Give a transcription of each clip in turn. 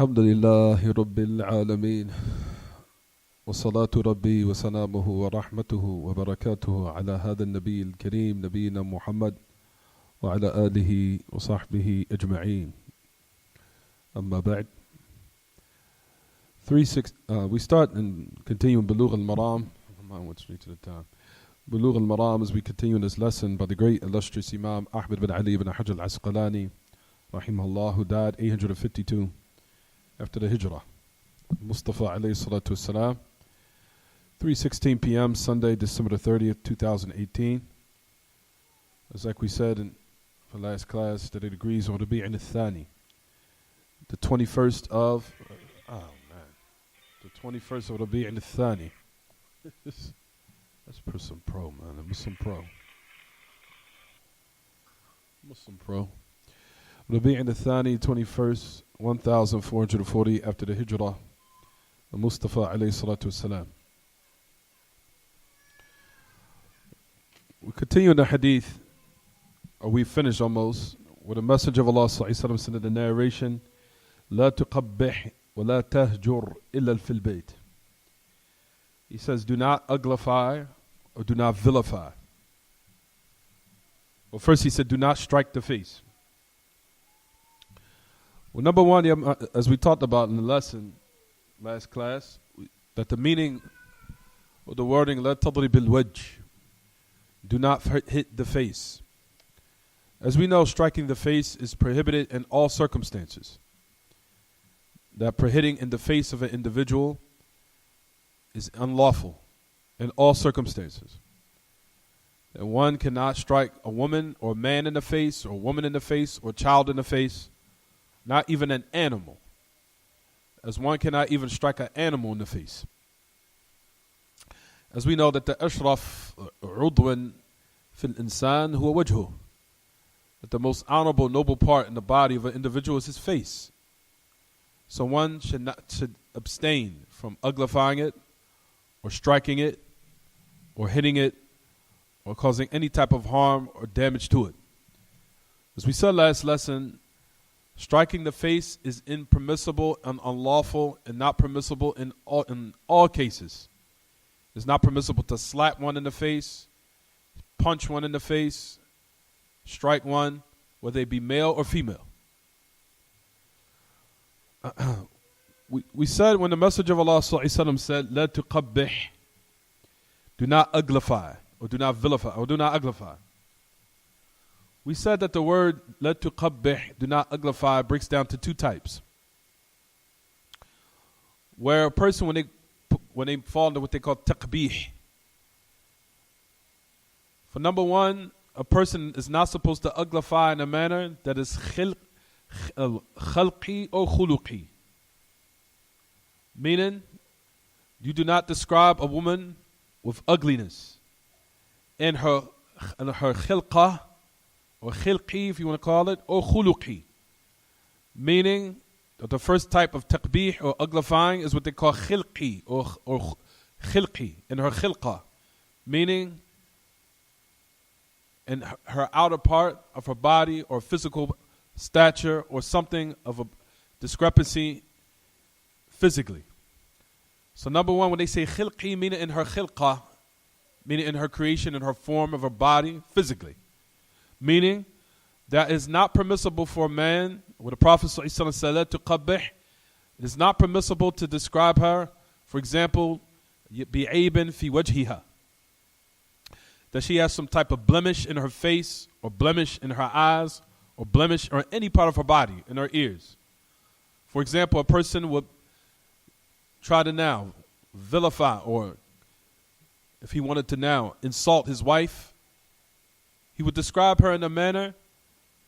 الحمد لله رب العالمين وصلاة ربي وسلامه ورحمته وبركاته على هذا النبي الكريم نبينا محمد وعلى آله وصحبه أجمعين. أما بعد, we start and continue in Buloogh al-Maraam. I went straight to the time. Buloogh al-Maraam, as we continue in this lesson by the great illustrious Imam Ahmad bin Ali bin Hajar al-Asqalani rahimahullah, who died 852 after the Hijrah. Mustafa alayhi salatu wassalam. 3:16 p.m. Sunday, December 30th, 2018. As like we said in the last class, that it agrees on Rabi' al-Thani, the 21st of the 21st of Rabi' al-Thani. That's Muslim Pro, man. A Muslim Pro. Muslim Pro. Rabi' al-Thani, 21st, 1440 after the Hijrah. Mustafa alayhi salatu wasalam. We continue in the hadith, or we finished almost, with the Messenger of Allah sallallahu alayhi wa sallam said in the narration, لا تقبح ولا تهجر إلا في البيت. He says, do not uglify or do not vilify. Well, first he said, do not strike the face. Well, number one, as we talked about in the lesson, last class, that the meaning of the wording, لا تضرب الوجه, do not hit the face. As we know, striking the face is prohibited in all circumstances. That hitting in the face of an individual is unlawful in all circumstances. And one cannot strike a woman or a man in the face, or a woman in the face, or a child in the face, not even an animal, as one cannot even strike an animal in the face. As we know that the ashraf udwan fil insan huwa wajhu, that the most honorable, noble part in the body of an individual is his face. So one should abstain from uglifying it, or striking it, or hitting it, or causing any type of harm or damage to it. As we said last lesson, striking the face is impermissible and unlawful, and not permissible in all cases. It's not permissible to slap one in the face, punch one in the face, strike one, whether they be male or female. We said when the Messenger of Allah ﷺ said, لا تقبح, do not uglify, or do not vilify, or do not uglify. We said that the word لا تقبح, do not uglify, breaks down to two types. Where a person, when they fall into what they call taqbih. For number one, a person is not supposed to uglify in a manner that is khalqi or khuluqi. Meaning, you do not describe a woman with ugliness in her khilqah, or khilqi if you want to call it, or khuluqi. Meaning that the first type of taqbih or uglifying is what they call khilqi or khilqi, in her khilqah. Meaning in her outer part of her body or physical stature or something of a discrepancy physically. So number one, when they say khilqi, meaning in her khilqah, meaning in her creation, in her form of her body, physically. Meaning that is not permissible for a man, what the Prophet ﷺ said, to qabbih. It is not permissible to describe her, for example, bi'aybin fi wajhiha, that she has some type of blemish in her face, or blemish in her eyes, or blemish or any part of her body, in her ears. For example, a person would try to now vilify, or if he wanted to now insult his wife, he would describe her in a manner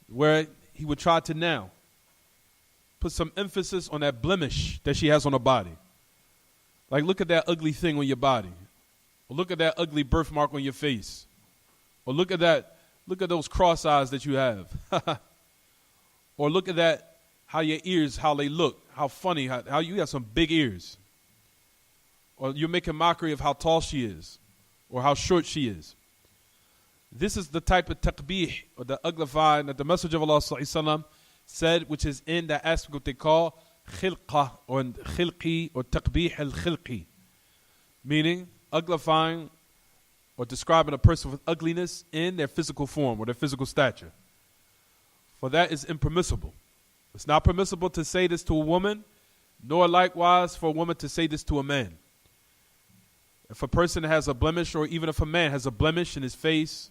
where he would try to now put some emphasis on that blemish that she has on her body. Like, look at that ugly thing on your body. Or look at that ugly birthmark on your face. Or look at those cross eyes that you have. Or look at that, how your ears, how they look, how funny, how you have some big ears. Or you're making mockery of how tall she is, or how short she is. This is the type of taqbih, or the uglifying, that the Messenger of Allah ﷺ said, which is in the aspect what they call khilqah or khilqi or taqbih al-khilqi, meaning uglifying or describing a person with ugliness in their physical form or their physical stature. For that is impermissible. It's not permissible to say this to a woman, nor likewise for a woman to say this to a man. If a person has a blemish, or even if a man has a blemish in his face,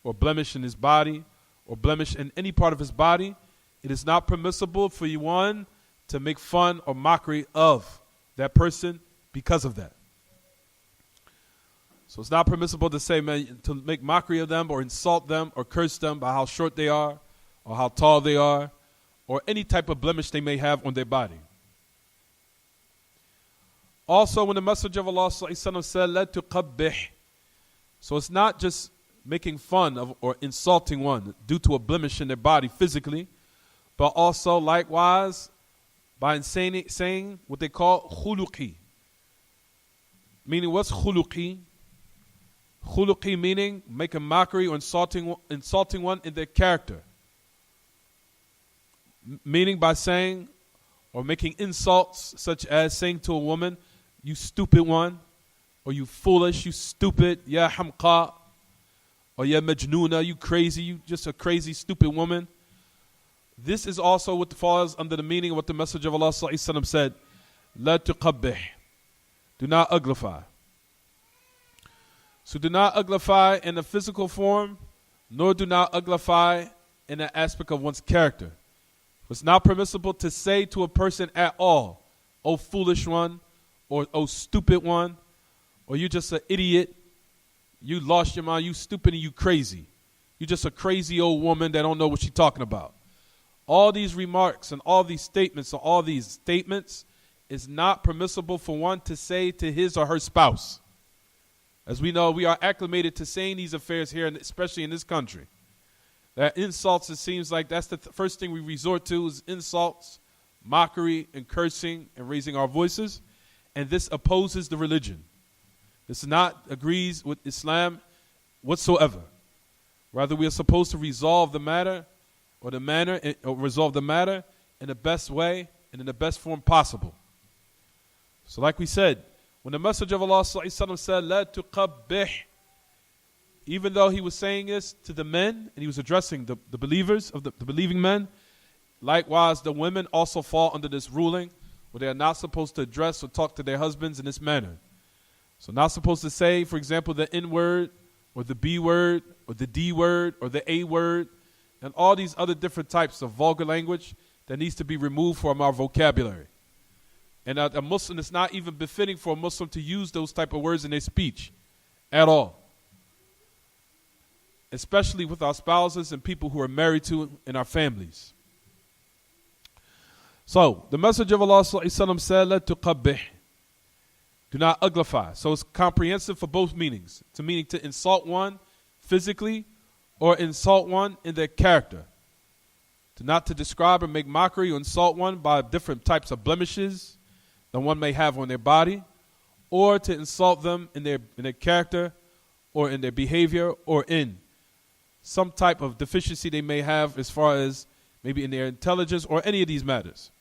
or blemish in his body, or blemish in any part of his body, it is not permissible for you one to make fun or mockery of that person because of that. So it's not permissible to say, man, to make mockery of them or insult them or curse them by how short they are or how tall they are or any type of blemish they may have on their body. Also, when the Messenger of Allah said, "La tuqabbih," so it's not just making fun of or insulting one due to a blemish in their body physically, but also likewise by saying what they call khuluqi. Meaning, what's khuluqi? Khuluqi meaning making mockery or insulting one in their character. Meaning by saying or making insults such as saying to a woman, "You stupid one," or "You foolish, you stupid, ya hamqa," or "Ya majnoona, you crazy, you just a crazy, stupid woman." This is also what falls under the meaning of what the Messenger of Allah said, "La tuqabbih," do not uglify. So do not uglify in a physical form, nor do not uglify in an aspect of one's character. It's not permissible to say to a person at all, "Oh foolish one," or "Oh stupid one," or "You just an idiot, you lost your mind, you stupid and you crazy. You just a crazy old woman that don't know what she's talking about." All these remarks and all these statements is not permissible for one to say to his or her spouse. As we know, we are acclimated to saying these affairs here, and especially in this country. That insults, it seems like that's the first thing we resort to is insults, mockery, and cursing, and raising our voices. And this opposes the religion. This not agrees with Islam whatsoever. Rather, we are supposed to resolve the matter or resolve the matter in the best way and in the best form possible. So like we said, when the Messenger of Allah said, "La tuqabbih," even though he was saying this to the men and he was addressing the believers of the believing men, likewise the women also fall under this ruling where they are not supposed to address or talk to their husbands in this manner. So not supposed to say, for example, the N word or the B word or the D word or the A word and all these other different types of vulgar language that needs to be removed from our vocabulary. And a Muslim, it's not even befitting for a Muslim to use those type of words in their speech at all. Especially with our spouses and people who are married to in our families. So, the Messenger of Allah said, "La tuqabbih," do not uglify. So it's comprehensive for both meanings. To meaning to insult one physically or insult one in their character. Not to describe or make mockery or insult one by different types of blemishes that one may have on their body, or to insult them in their character or in their behavior or in some type of deficiency they may have as far as maybe in their intelligence or any of these matters.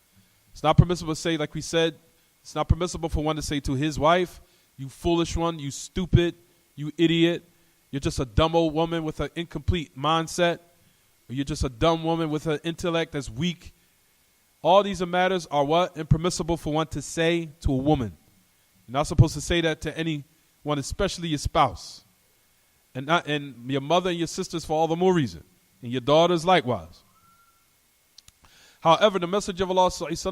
It's not permissible to say, like we said, it's not permissible for one to say to his wife, "You foolish one, you stupid, you idiot, you're just a dumb old woman with an incomplete mindset, or you're just a dumb woman with an intellect that's weak." All these matters are what? Impermissible for one to say to a woman. You're not supposed to say that to anyone, especially your spouse. And your mother and your sisters for all the more reason. And your daughters likewise. However, the Messenger of Allah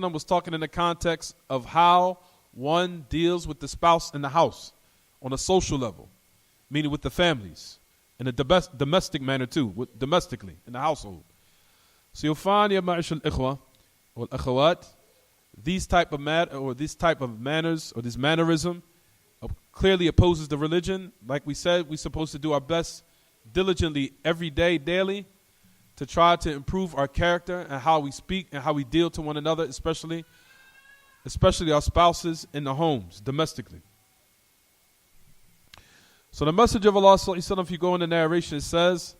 was talking in the context of how one deals with the spouse in the house on a social level, meaning with the families, in a domestic manner too, domestically, in the household. So you'll find, ya ma'ashal ikhwa, or akhawat, these type of manners or this mannerism clearly opposes the religion. Like we said, we're supposed to do our best diligently every day, daily, to try to improve our character and how we speak and how we deal to one another, especially our spouses in the homes, domestically. So the Messenger of Allah, if you go in the narration, it says,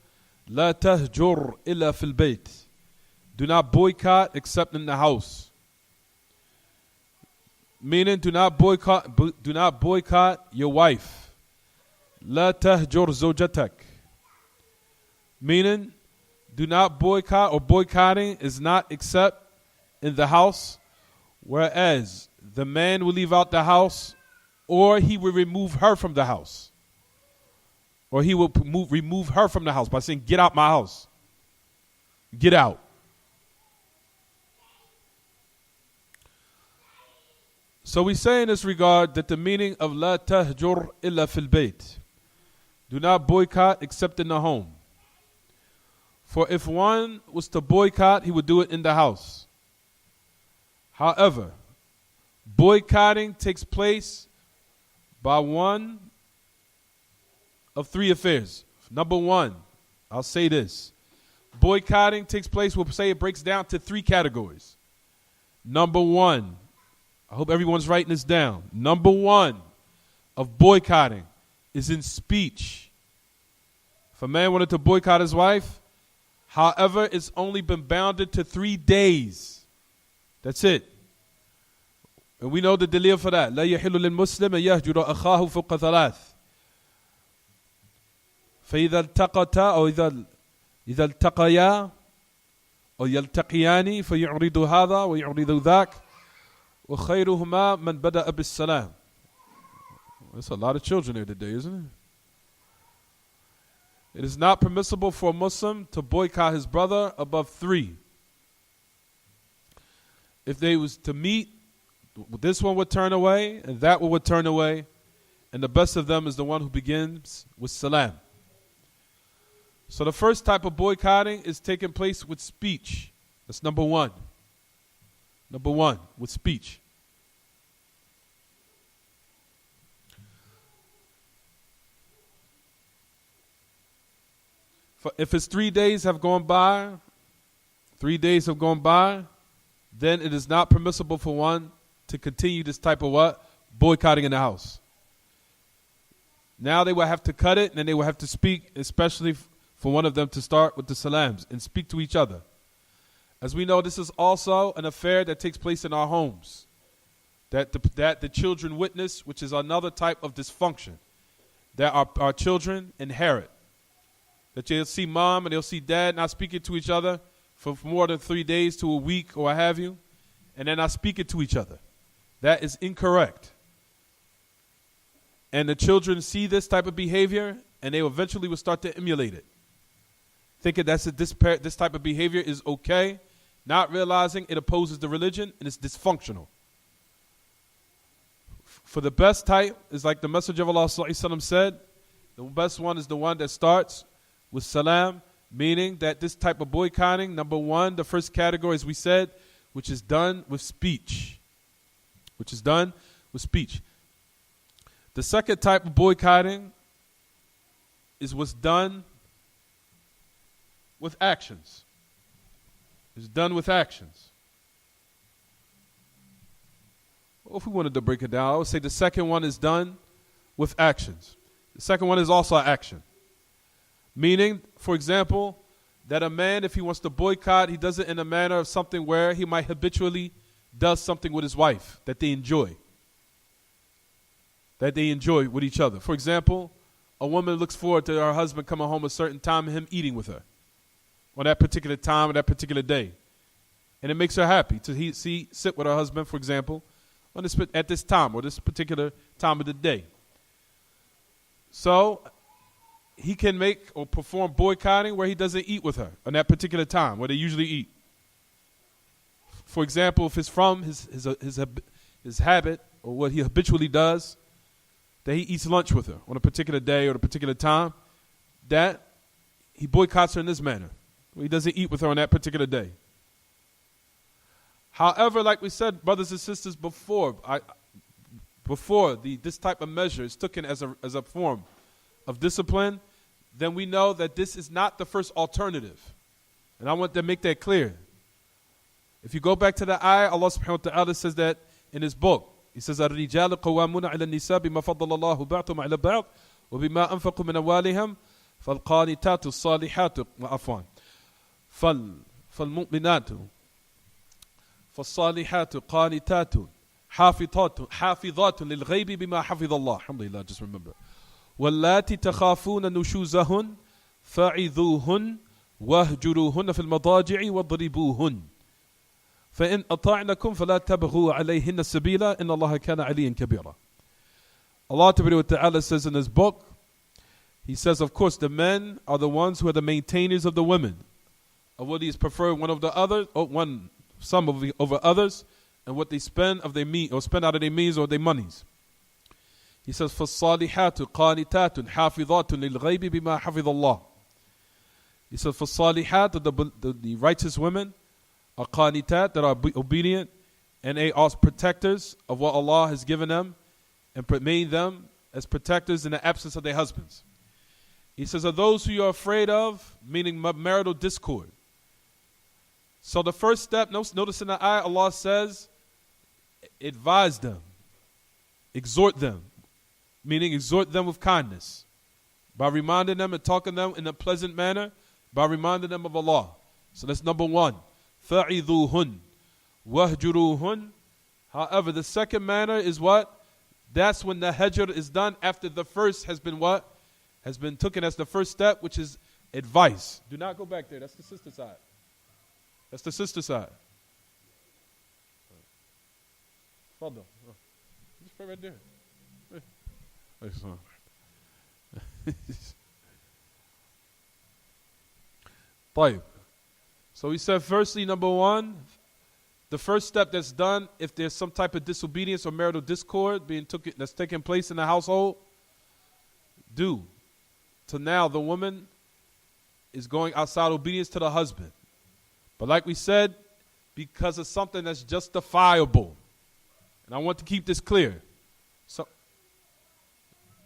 "La tahjur illa fil bayt." Do not boycott except in the house. meaning do not boycott your wife. لا تهجر زوجتك. Meaning, do not boycott, or boycotting is not except in the house, whereas the man will leave out the house, or he will remove her from the house. Or he will remove her from the house by saying, get out my house. Get out. So we say in this regard that the meaning of la tahjur illa fil bayt, do not boycott except in the home. For if one was to boycott, he would do it in the house. However, boycotting takes place by one of three affairs. Number one, I'll say this. Boycotting takes place, we'll say it breaks down to three categories. Number one, I hope everyone's writing this down. Number one of boycotting is in speech. If a man wanted to boycott his wife, however, it's only been bounded to 3 days. That's it. And we know the dalil for that. لا يحل للمسلم أن يهجر أخاه فوق ثلاث. فإذا التقتا أو إذا التقيا أو يلتقيان فيعرض هذا ويعرض ذاك وخيرهما من بدأ بالسلام. There's a lot of children here today, isn't it? It is not permissible for a Muslim to boycott his brother above 3. If they was to meet, this one would turn away and that one would turn away, and the best of them is the one who begins with salam. So the first type of boycotting is taking place with speech. That's number one. Number one, with speech. If it's 3 days have gone by, then it is not permissible for one to continue this type of what? Boycotting in the house. Now they will have to cut it, and then they will have to speak, especially for one of them to start with the salams and speak to each other. As we know, this is also an affair that takes place in our homes, that the children witness, which is another type of dysfunction that our children inherit. That you'll see mom and they'll see dad not speaking to each other for more than 3 days to a week or what have you, and they're not speaking to each other. That is incorrect. And the children see this type of behavior, and they eventually will start to emulate it, thinking this type of behavior is okay, not realizing it opposes the religion and it's dysfunctional. For the best type is like the Messenger of Allah ﷺ said, the best one is the one that starts with salam, meaning that this type of boycotting, number one, the first category, as we said, which is done with speech. The second type of boycotting is what's done with actions. It's done with actions. Well, if we wanted to break it down, I would say the second one is done with actions. The second one is also an action. Meaning, for example, that a man, if he wants to boycott, he does it in a manner of something where he might habitually does something with his wife that they enjoy. That they enjoy with each other. For example, a woman looks forward to her husband coming home a certain time and him eating with her on that particular time or that particular day. And it makes her happy to sit with her husband, for example, at this time or this particular time of the day. So he can make or perform boycotting where he doesn't eat with her on that particular time where they usually eat. For example, if it's from his habit or what he habitually does, that he eats lunch with her on a particular day or a particular time, that he boycotts her in this manner. He doesn't eat with her on that particular day. However, like we said, brothers and sisters, before this type of measure is taken as a form of discipline, then we know that this is not the first alternative. And I want to make that clear. If you go back to the ayah, Allah subhanahu wa ta'ala says that in his book. He says, الرجال قوامون على النساء بما فضل الله بعضهم على بعض وبما أنفقوا من أموالهم فالقانتات الصالحات عفوا فالمؤمنات فالصالحات قانتات حافظات للغيب بما حفظ الله. Alhamdulillah, just remember. واللاتي تخافون نشوزهن فعظوهن واهجروهن في المضاجع واضربوهن فإن أطعنكم فلا تبغوا عليهن السبيل إن الله كان عليا كبيرا. Allah Ta'ala says in His book, He says, of course, the men are the ones who are the maintainers of the women, of what is preferred one of the others, or some over others, and what they spend of their means, or spend out of their means or their monies. He says, فَالصَّالِحَاتُ قَانِتَاتٌ حَافِظَاتٌ لِلْغَيْبِ بِمَا حَفِظَ اللَّهِ. He says, فَالصَّالِحَات, the righteous women, are qanitat, that are obedient, and they are protectors of what Allah has given them, and made them as protectors in the absence of their husbands. He says, are those who you are afraid of, meaning marital discord. So the first step, notice in the ayah, Allah says, advise them, exhort them, meaning exhort them with kindness, by reminding them and talking to them in a pleasant manner, by reminding them of Allah. So that's number one. فَعِذُوهُنْ وَهْجُرُوهُنْ. However, the second manner is what? That's when the hajr is done after the first has been what? Has been taken as the first step, which is advice. Do not go back there. That's the sister side. That's the sister side. Fadl. Just pray right there. طيب. So we said firstly, number one, the first step that's done if there's some type of disobedience or marital discord that's taking place in the household, do. So now the woman is going outside obedience to the husband. But like we said, because of something that's justifiable. And I want to keep this clear. So,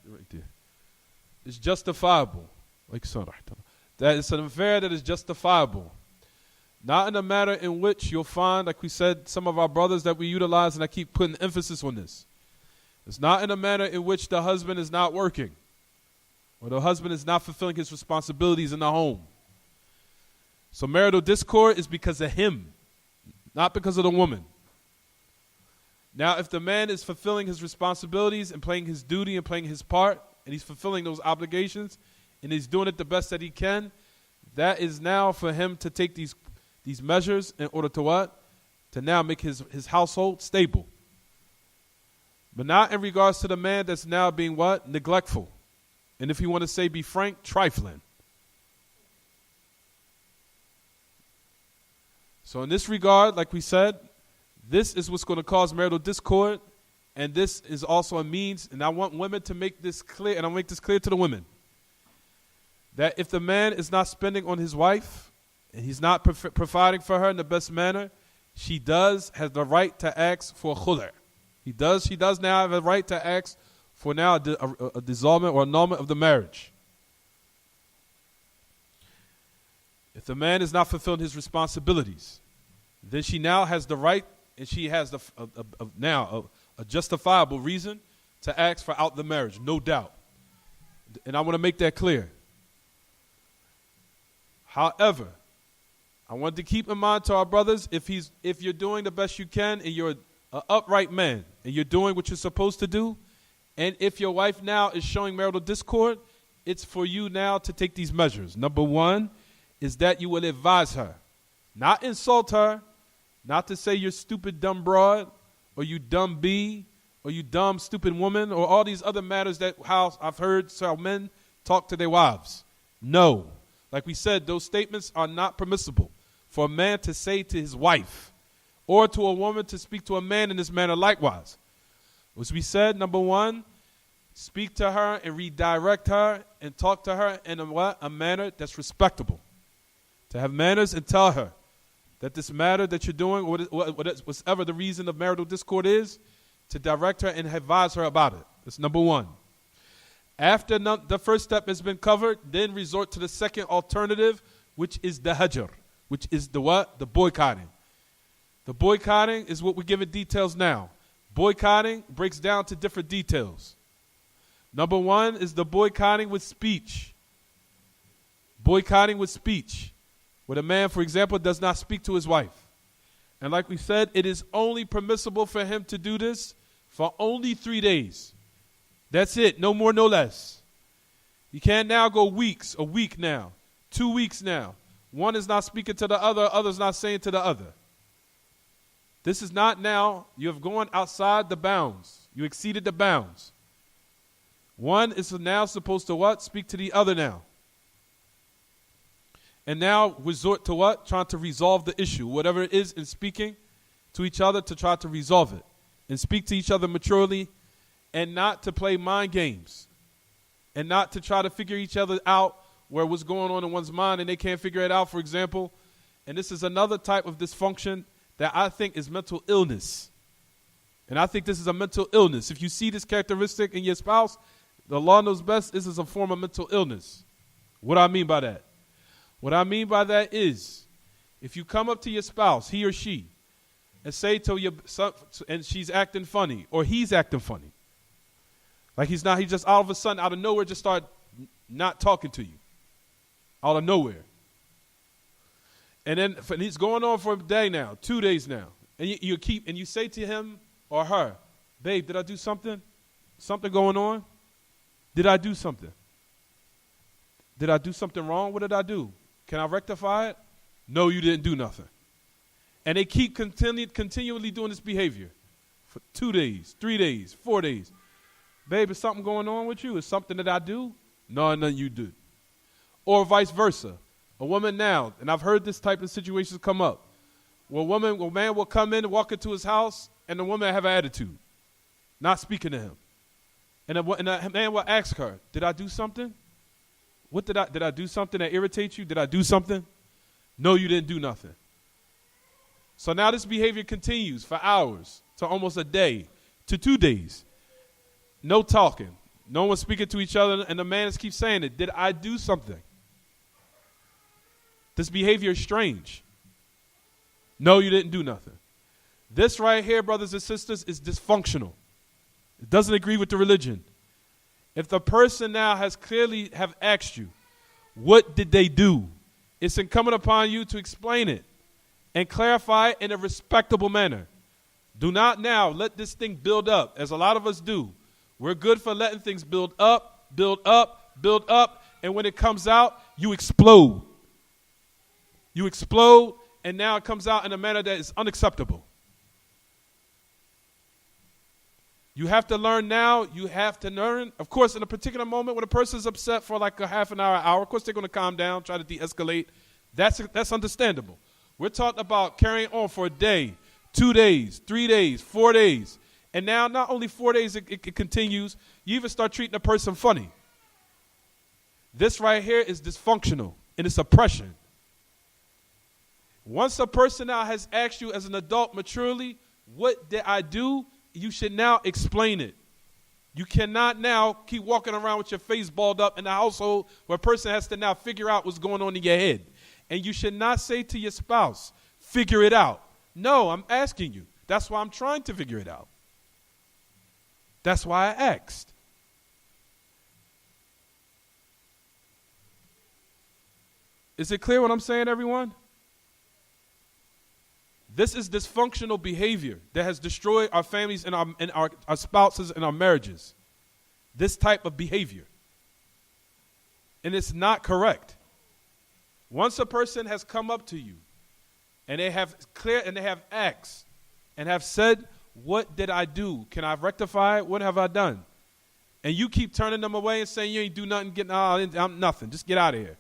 right there. It's justifiable. That is an affair that is justifiable. Not in a manner in which you'll find, like we said, some of our brothers that we utilize, and I keep putting emphasis on this. It's not in a manner in which the husband is not working, or the husband is not fulfilling his responsibilities in the home. So marital discord is because of him, not because of the woman. Now, if the man is fulfilling his responsibilities and playing his duty and playing his part, and he's fulfilling those obligations, and he's doing it the best that he can, that is now for him to take these measures in order to what? To now make his household stable. But not in regards to the man that's now being what? Neglectful. And if you want to say, be frank, trifling. So in this regard, like we said, this is what's going to cause marital discord. And this is also a means, and I want women to make this clear, and I'll make this clear to the women, that if the man is not spending on his wife, and he's not providing for her in the best manner, she does have the right to ask for khul'. She does now have a right to ask for now a dissolvement or annulment of the marriage. If the man is not fulfilling his responsibilities, then she now has the right, and she has now a justifiable reason to ask for out the marriage, no doubt. And I want to make that clear. However, I want to keep in mind to our brothers, if you're doing the best you can and you're an upright man and you're doing what you're supposed to do, and if your wife now is showing marital discord, it's for you now to take these measures. Number one is that you will advise her, not insult her, not to say you're stupid dumb broad, or you dumb bee, or you dumb stupid woman, or all these other matters that how I've heard some men talk to their wives. No. Like we said, those statements are not permissible for a man to say to his wife, or to a woman to speak to a man in this manner likewise. As we said, number one, speak to her and redirect her and talk to her in a manner that's respectable. To have manners and tell her that this matter that you're doing, whatever the reason of marital discord is, to direct her and advise her about it. That's number one. After the first step has been covered, then resort to the second alternative, which is the hajr, which is the what? The boycotting. The boycotting is what we're giving details now. Boycotting breaks down to different details. Number one is the boycotting with speech. Boycotting with speech. Where a man, for example, does not speak to his wife. And like we said, it is only permissible for him to do this for only 3 days. That's it. No more, no less. You can't now go weeks, a week now, 2 weeks now. One is not speaking to the other, other's not saying to the other. This is not now, you have gone outside the bounds. You exceeded the bounds. One is now supposed to what? Speak to the other now. And now resort to what? Trying to resolve the issue. Whatever it is in speaking to each other to try to resolve it. And speak to each other maturely and not to play mind games. And not to try to figure each other out where what's going on in one's mind and they can't figure it out, for example. And this is another type of dysfunction that I think is mental illness. And I think this is a mental illness. If you see this characteristic in your spouse, the law knows best, this is a form of mental illness. What do I mean by that? What I mean by that is, if you come up to your spouse, he or she, and say to your son, and she's acting funny, or he's acting funny, like he just all of a sudden, out of nowhere, just start not talking to you, out of nowhere. And then he's going on for a day now, 2 days now, and you say to him or her, babe, did I do something? Something going on? Did I do something? Did I do something wrong? What did I do? Can I rectify it? No, you didn't do nothing. And they keep continually doing this behavior for 2 days, 3 days, 4 days. Babe, is something going on with you? Is something that I do? No, nothing you do. Or vice versa. A woman now, and I've heard this type of situations come up, where a man will come in and walk into his house, and the woman have an attitude, not speaking to him. And the man will ask her, did I do something? Did I do something that irritates you? Did I do something? No, you didn't do nothing. So now this behavior continues for hours to almost a day to 2 days. No talking. No one speaking to each other, and the man keeps saying it. Did I do something? This behavior is strange. No, you didn't do nothing. This right here, brothers and sisters, is dysfunctional. It doesn't agree with the religion. If the person now has clearly have asked you, what did they do? It's incumbent upon you to explain it and clarify it in a respectable manner. Do not now let this thing build up, as a lot of us do. We're good for letting things build up, build up, build up, and when it comes out, you explode. You explode, and now it comes out in a manner that is unacceptable. You have to learn now. You have to learn. Of course, in a particular moment when a person is upset for like a half an hour, of course they're going to calm down, try to de-escalate. That's understandable. We're talking about carrying on for a day, 2 days, 3 days, 4 days. And now not only 4 days it continues, you even start treating a person funny. This right here is dysfunctional, and it's oppression. Once a person now has asked you as an adult maturely, what did I do? You should now explain it. You cannot now keep walking around with your face balled up in a household where a person has to now figure out what's going on in your head. And you should not say to your spouse, figure it out. No, I'm asking you. That's why I'm trying to figure it out. That's why I asked. Is it clear what I'm saying, everyone? This is dysfunctional behavior that has destroyed our families and our spouses and our marriages. This type of behavior. And it's not correct. Once a person has come up to you and they have asked and have said, what did I do? Can I rectify it? What have I done? And you keep turning them away and saying you ain't do nothing, I'm nothing. Just get out of here.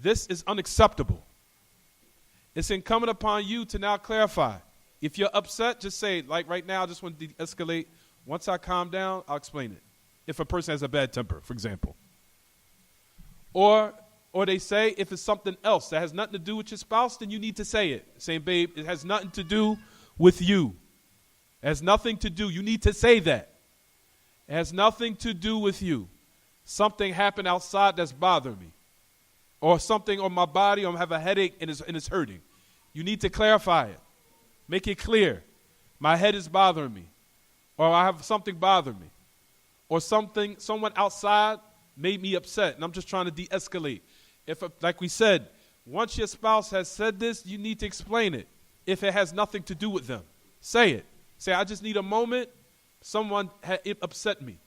This is unacceptable. It's incumbent upon you to now clarify. If you're upset, just say, like right now, I just want to de-escalate. Once I calm down, I'll explain it. If a person has a bad temper, for example. Or they say, if it's something else that has nothing to do with your spouse, then you need to say it. Saying, babe, it has nothing to do with you. It has nothing to do. You need to say that. It has nothing to do with you. Something happened outside that's bothering me. Or something on my body, or I have a headache and it's hurting. You need to clarify it. Make it clear. My head is bothering me. Or I have something bothering me. Or someone outside made me upset, and I'm just trying to de-escalate. Like we said, once your spouse has said this, you need to explain it. if it has nothing to do with them. Say it. Say, I just need a moment. It upset me.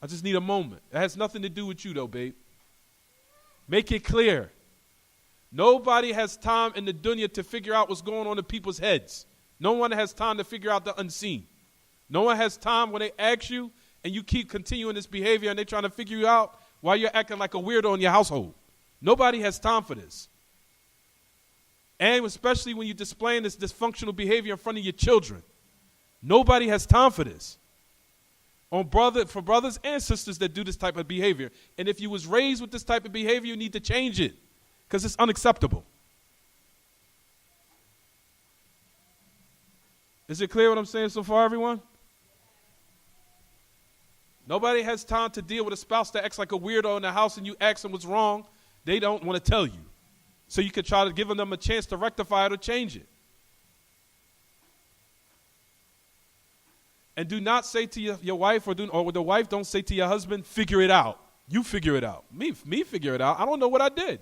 I just need a moment. It has nothing to do with you though, babe. Make it clear. Nobody has time in the dunya to figure out what's going on in people's heads. No one has time to figure out the unseen. No one has time when they ask you and you keep continuing this behavior and they're trying to figure you out while you're acting like a weirdo in your household. Nobody has time for this. And especially when you're displaying this dysfunctional behavior in front of your children. Nobody has time for this. For brothers and sisters that do this type of behavior. And if you was raised with this type of behavior, you need to change it. Because it's unacceptable. Is it clear what I'm saying so far, everyone? Nobody has time to deal with a spouse that acts like a weirdo in the house and you ask them what's wrong. They don't want to tell you. So you could try to give them a chance to rectify it or change it. And do not say to your wife or the wife, don't say to your husband, figure it out. You figure it out. Me figure it out. I don't know what I did.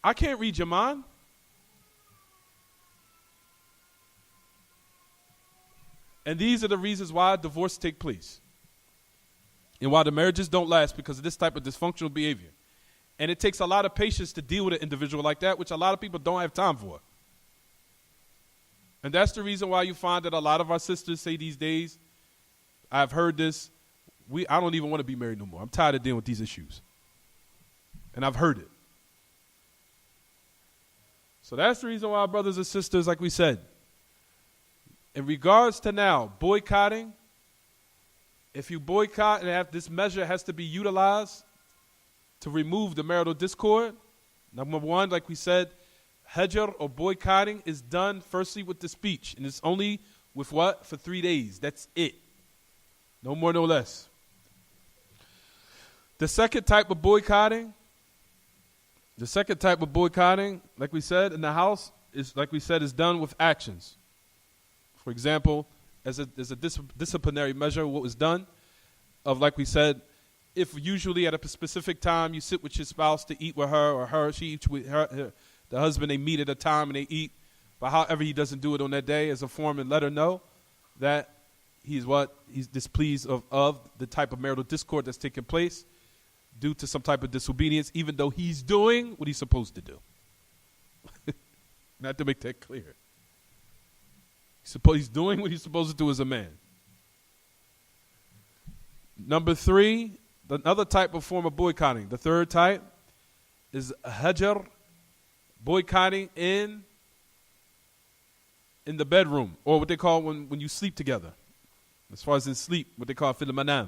I can't read your mind. And these are the reasons why divorce take place. And why the marriages don't last, because of this type of dysfunctional behavior. And it takes a lot of patience to deal with an individual like that, which a lot of people don't have time for. And that's the reason why you find that a lot of our sisters say these days, I've heard this, I don't even want to be married no more. I'm tired of dealing with these issues. And I've heard it. So that's the reason why, brothers and sisters, like we said, in regards to now boycotting, if you boycott and this measure has to be utilized to remove the marital discord, number one, like we said, hajr or boycotting is done firstly with the speech. And it's only with what? For 3 days. That's it. No more, no less. The second type of boycotting, like we said, in the house, is like we said, is done with actions. For example, as a disciplinary measure, what was done of, like we said, if usually at a specific time you sit with your spouse to eat with her, or she eats with her, the husband, they meet at a time and they eat, but however he doesn't do it on that day as a form, and let her know that he's displeased of the type of marital discord that's taking place due to some type of disobedience, even though he's doing what he's supposed to do. Not to make that clear. He's doing what he's supposed to do as a man. Number 3, another type of form of boycotting. The third type is hajr, boycotting in the bedroom, or what they call when you sleep together. As far as in sleep, what they call fil manam.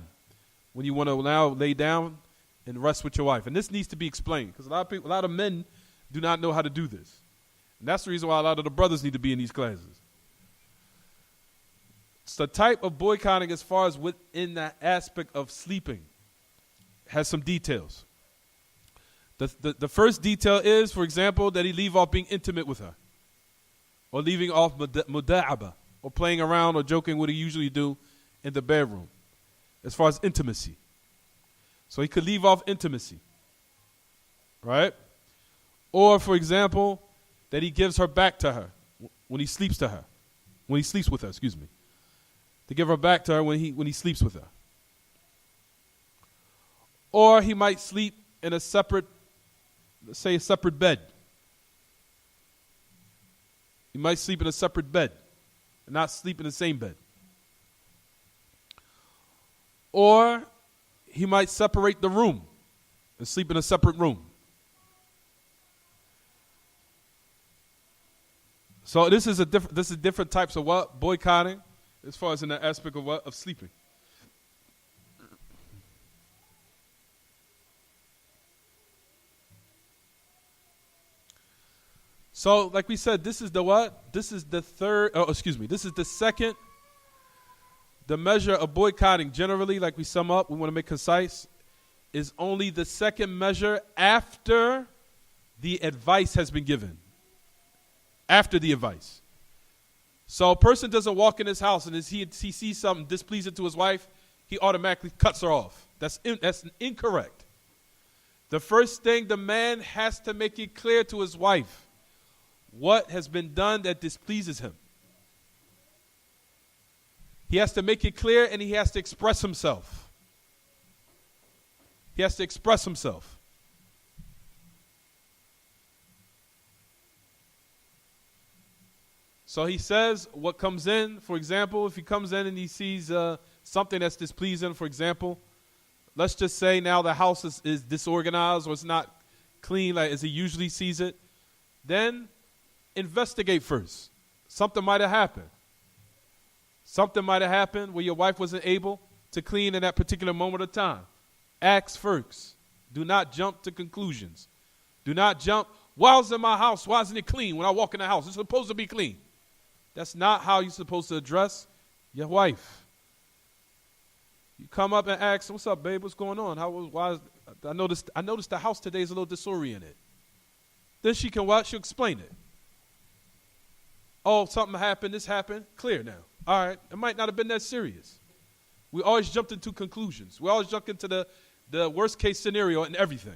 When you want to now lay down and rest with your wife. And this needs to be explained, because a lot of men do not know how to do this. And that's the reason why a lot of the brothers need to be in these classes. It's the type of boycotting as far as within that aspect of sleeping. Has some details. The first detail is, for example, that he leave off being intimate with her. Or leaving off muda'aba. Or playing around or joking what he usually do in the bedroom. As far as intimacy. So he could leave off intimacy. Right? Or, for example, that he gives her back to her when he sleeps to her. When he sleeps with her, excuse me. To give her back to her when he sleeps with her. Or he might sleep in a separate, let's say a separate bed. He might sleep in a separate bed and not sleep in the same bed. Or he might separate the room and sleep in a separate room. So this is different types of what? Boycotting, as far as in the aspect of what? Of sleeping. So, like we said, this is the what? This is the this is the second. The measure of boycotting, generally, like we sum up, we want to make concise, is only the second measure after the advice has been given. After the advice. So a person doesn't walk in his house and he sees something displeasing to his wife, he automatically cuts her off. That's incorrect. The first thing, the man has to make it clear to his wife what has been done that displeases him. He has to make it clear, and he has to express himself. He has to express himself. So he says what comes in. For example, if he comes in and he sees something that's displeasing, for example, let's just say now the house is disorganized or it's not clean like as he usually sees it, then investigate first. Something might have happened. Something might have happened where your wife wasn't able to clean in that particular moment of time. Ask first. Do not jump to conclusions. Do not jump, why is it in my house? Why isn't it clean when I walk in the house? It's supposed to be clean. That's not how you're supposed to address your wife. You come up and ask, what's up, babe? What's going on? I noticed the house today is a little disoriented. Then she can watch, she'll explain it. Oh, something happened, this happened. Clear now. All right, it might not have been that serious. We always jumped into conclusions. We always jumped into the worst case scenario and everything.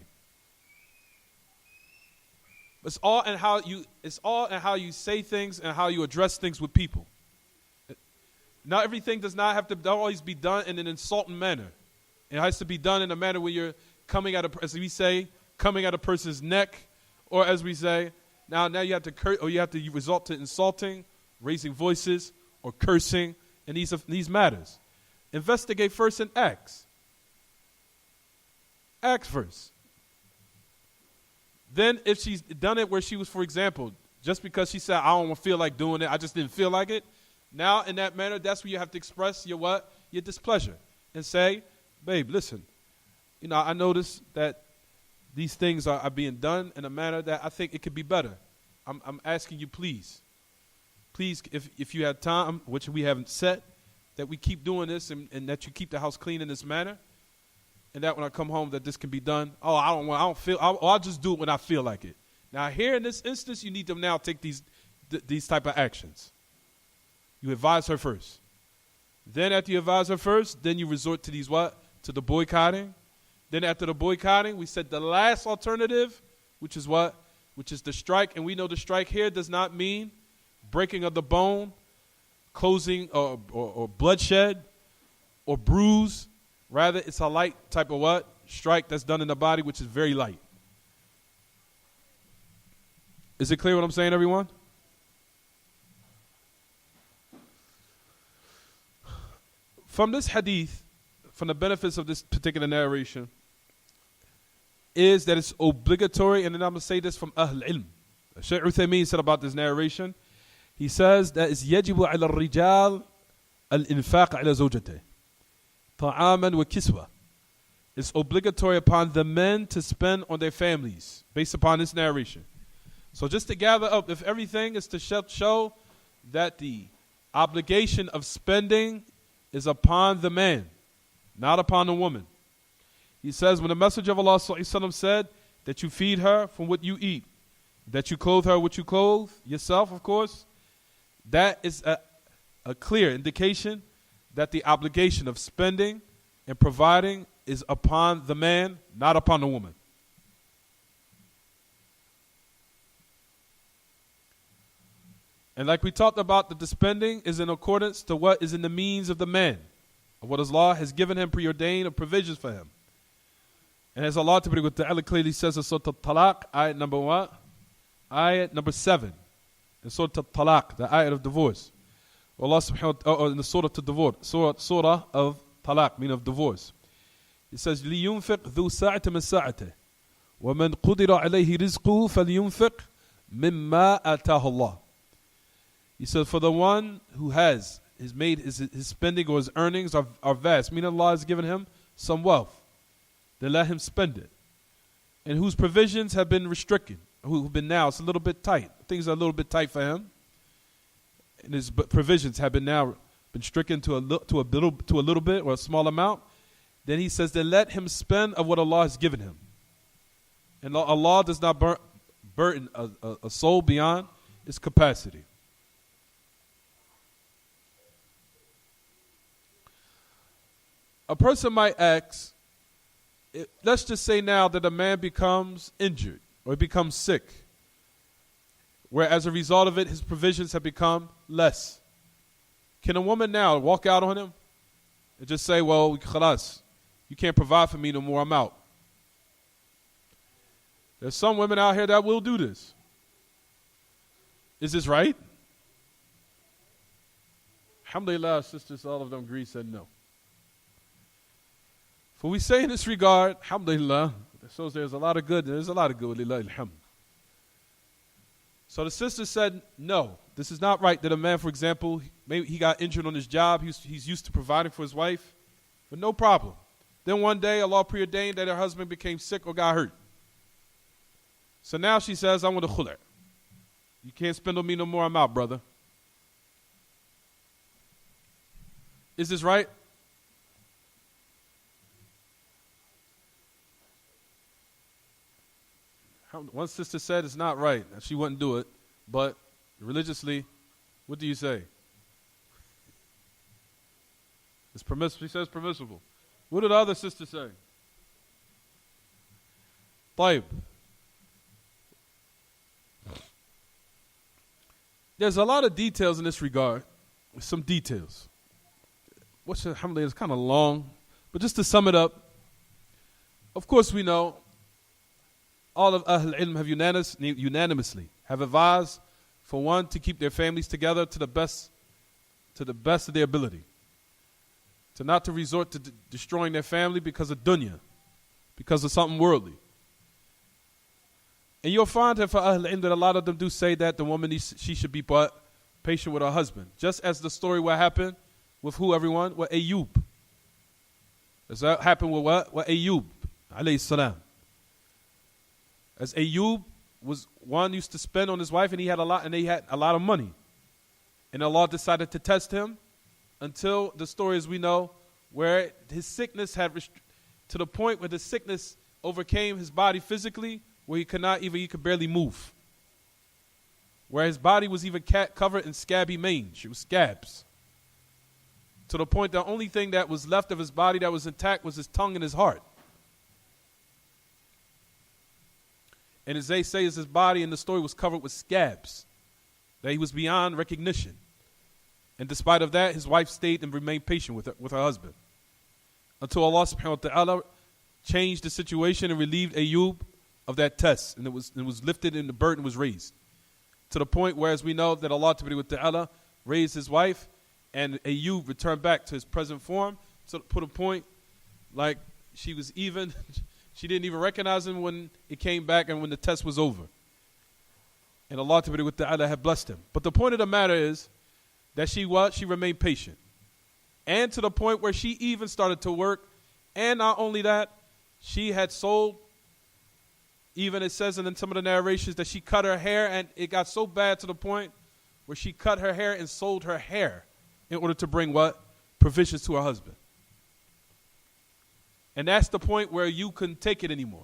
It's all in how you say things and how you address things with people. Now everything does not have to always be done in an insulting manner. It has to be done in a manner where you're coming at as we say, coming at a person's neck, or as we say, now you have to curse, or you have to resort to insulting, raising voices, or cursing in these matters. Investigate first and ask. Ask first. Then if she's done it where she was, for example, just because she said, I don't feel like doing it, I just didn't feel like it. Now in that manner, that's where you have to express your what? Your displeasure. And say, babe, listen, I noticed that these things are being done in a manner that I think it could be better. I'm asking you, please, if you have time, which we haven't set, that we keep doing this and that you keep the house clean in this manner. And that when I come home, that this can be done. Oh, I'll just do it when I feel like it. Now here in this instance, you need to now take these type of actions. You advise her first. Then after you advise her first, then you resort to to the boycotting. Then after the boycotting, we said the last alternative, which is what? Which is the strike. And we know the strike here does not mean breaking of the bone, closing or bloodshed or bruise. Rather, it's a light type of what? Strike that's done in the body, which is very light. Is it clear what I'm saying, everyone? From this hadith, from the benefits of this particular narration, is that it's obligatory, and then I'm going to say this from Ahl Ilm. Shaykh Uthaymeen said about this narration, he says that it's يجب على الرجال الإنفاق على زوجته طعاما وكسوة. It's obligatory upon the men to spend on their families based upon this narration. So just to gather up, if everything is to show that the obligation of spending is upon the man, not upon the woman. He says, when the Messenger of Allah ﷺ said that you feed her from what you eat, that you clothe her what you clothe, yourself, of course, that is a clear indication that the obligation of spending and providing is upon the man, not upon the woman. And like we talked about, the spending is in accordance to what is in the means of the man, of what Allah has given him preordained of provisions for him. And as Allah Ta'ala clearly says in Surah Al-Talaq, ayat number what? Ayat number 7. In Surah Al-Talaq, the ayat of divorce. Allah subhanahu wa ta'ala, in the Surah of divorce, Surah of Talaq, meaning of divorce. It says, لِيُنْفِقْ ذُو سَاعَةٍ مِنْ سَاعَتِهِ وَمَنْ قُدِرَ عَلَيْهِ رِزْقُهُ فَلْيُنْفِقْ مِمَّا آتَاهُ اللَّهُ. He said, for the one who has made his spending or his earnings are vast, meaning Allah has given him some wealth, then let him spend it. And whose provisions have been restricted, who've been now, it's a little bit tight. Things are a little bit tight for him. And his provisions have been stricken to a little bit or a small amount. Then he says, then let him spend of what Allah has given him. And Allah does not burden a soul beyond its capacity. A person might ask, let's just say now that a man becomes injured or becomes sick. where as a result of it, his provisions have become less. Can a woman now walk out on him and just say, well, khalas, you can't provide for me no more, I'm out? There's some women out here that will do this. Is this right? Alhamdulillah, sisters, all of them agree, said no. For we say in this regard, alhamdulillah, that shows there's a lot of good, there's a lot of good, lillahi alhamd. So the sister said, no, this is not right that a man, for example, maybe he got injured on his job, he's used to providing for his wife, but no problem. Then one day, Allah preordained that her husband became sick or got hurt. So now she says, I want a khula'. You can't spend on me no more, I'm out, brother. Is this right? One sister said it's not right, that she wouldn't do it, but religiously, what do you say? It's permissible. She says permissible. What did the other sister say? Taib. There's a lot of details in this regard. Some details. Which, alhamdulillah, is kind of long, but just to sum it up, of course we know all of Ahl Ilm have unanimously have advised for one to keep their families together to the best of their ability. To not to resort to destroying their family because of dunya, because of something worldly. And you'll find that for Ahl Ilm that a lot of them do say that the woman, she should be patient with her husband. Just as the story what happened with who, everyone? With Ayyub. Does that happen with what? With Ayyub, alayhi salam. As Ayyub was one used to spend on his wife, and he had a lot of money. And Allah decided to test him until the story as we know, where his sickness had to the point where the sickness overcame his body physically, where he could barely move. Where his body was even covered in scabby mange. It was scabs. To the point the only thing that was left of his body that was intact was his tongue and his heart. And as they say, his body in the story was covered with scabs. That he was beyond recognition. And despite of that, his wife stayed and remained patient with her husband. Until Allah subhanahu wa ta'ala changed the situation and relieved Ayyub of that test. And it was lifted and the burden was raised. To the point where, as we know, that Allah ta'ala raised his wife and Ayyub returned back to his present form. To put a point, like she didn't even recognize him when it came back and when the test was over. And Allah ta'ala had blessed him. But the point of the matter is that she remained patient. And to the point where she even started to work. And not only that, she had sold, even it says in some of the narrations that she cut her hair, and it got so bad to the point where she cut her hair and sold her hair in order to bring what? Provisions to her husband. And that's the point where you couldn't take it anymore.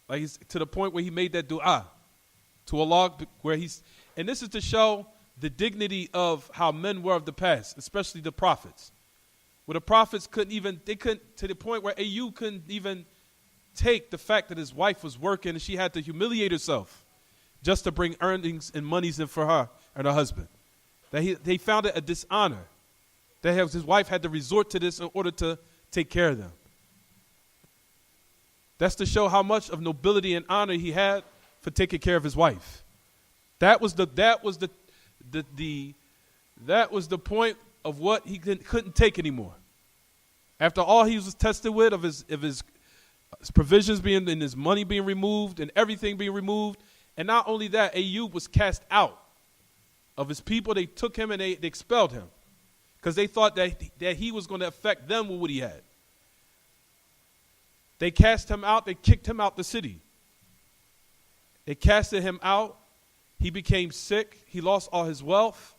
Like to the point where he made that dua to Allah, and this is to show the dignity of how men were of the past, especially the prophets. Where the prophets to the point where Ayyub couldn't even take the fact that his wife was working and she had to humiliate herself just to bring earnings and monies in for her and her husband. That they found it a dishonor. That his wife had to resort to this in order to take care of them. That's to show how much of nobility and honor he had for taking care of his wife. That was the point of what he couldn't take anymore. After all he was tested with of his provisions being and his money being removed and everything being removed, and not only that, Ayyub was cast out of his people. They took him and they expelled him because they thought that he was going to affect them with what he had. They cast him out. They kicked him out the city. They casted him out. He became sick. He lost all his wealth.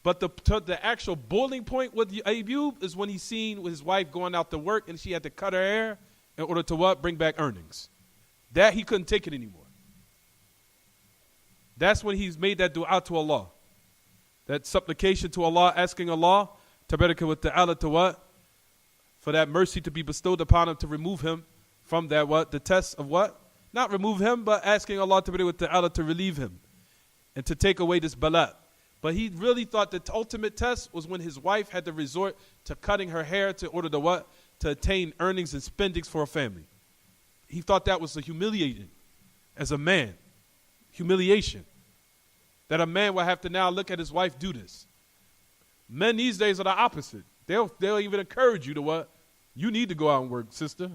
But the actual boiling point with Ayyub is when he seen with his wife going out to work and she had to cut her hair in order to what? Bring back earnings. That he couldn't take it anymore. That's when he's made that dua to Allah. That supplication to Allah, asking Allah, tabaraka wa ta'ala, to what? For that mercy to be bestowed upon him to remove him from that what? The test of what? not remove him, but asking Allah to relieve him and to take away this bala. But he really thought the ultimate test was when his wife had to resort to cutting her hair to order to what? To attain earnings and spendings for her family. He thought that was humiliating as a man. Humiliation. That a man will have to now look at his wife do this. Men these days are the opposite. They'll even encourage you to what? You need to go out and work, sister.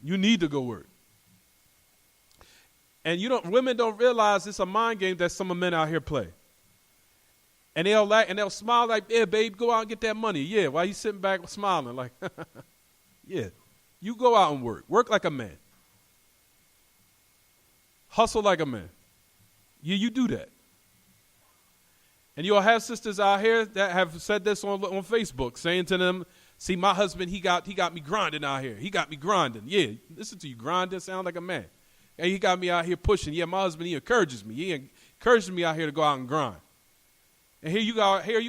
You need to go work. And women don't realize it's a mind game that some men out here play. And they'll smile like, yeah, babe, go out and get that money. Yeah, while you sitting back smiling like, yeah. You go out and work. Work like a man. Hustle like a man. Yeah, you do that. And you'll have sisters out here that have said this on Facebook, saying to them, see, my husband, he got me grinding out here. He got me grinding. Yeah, listen to you, grinding, sound like a man. And he got me out here pushing. Yeah, my husband, he encourages me. He encourages me out here to go out and grind. And here you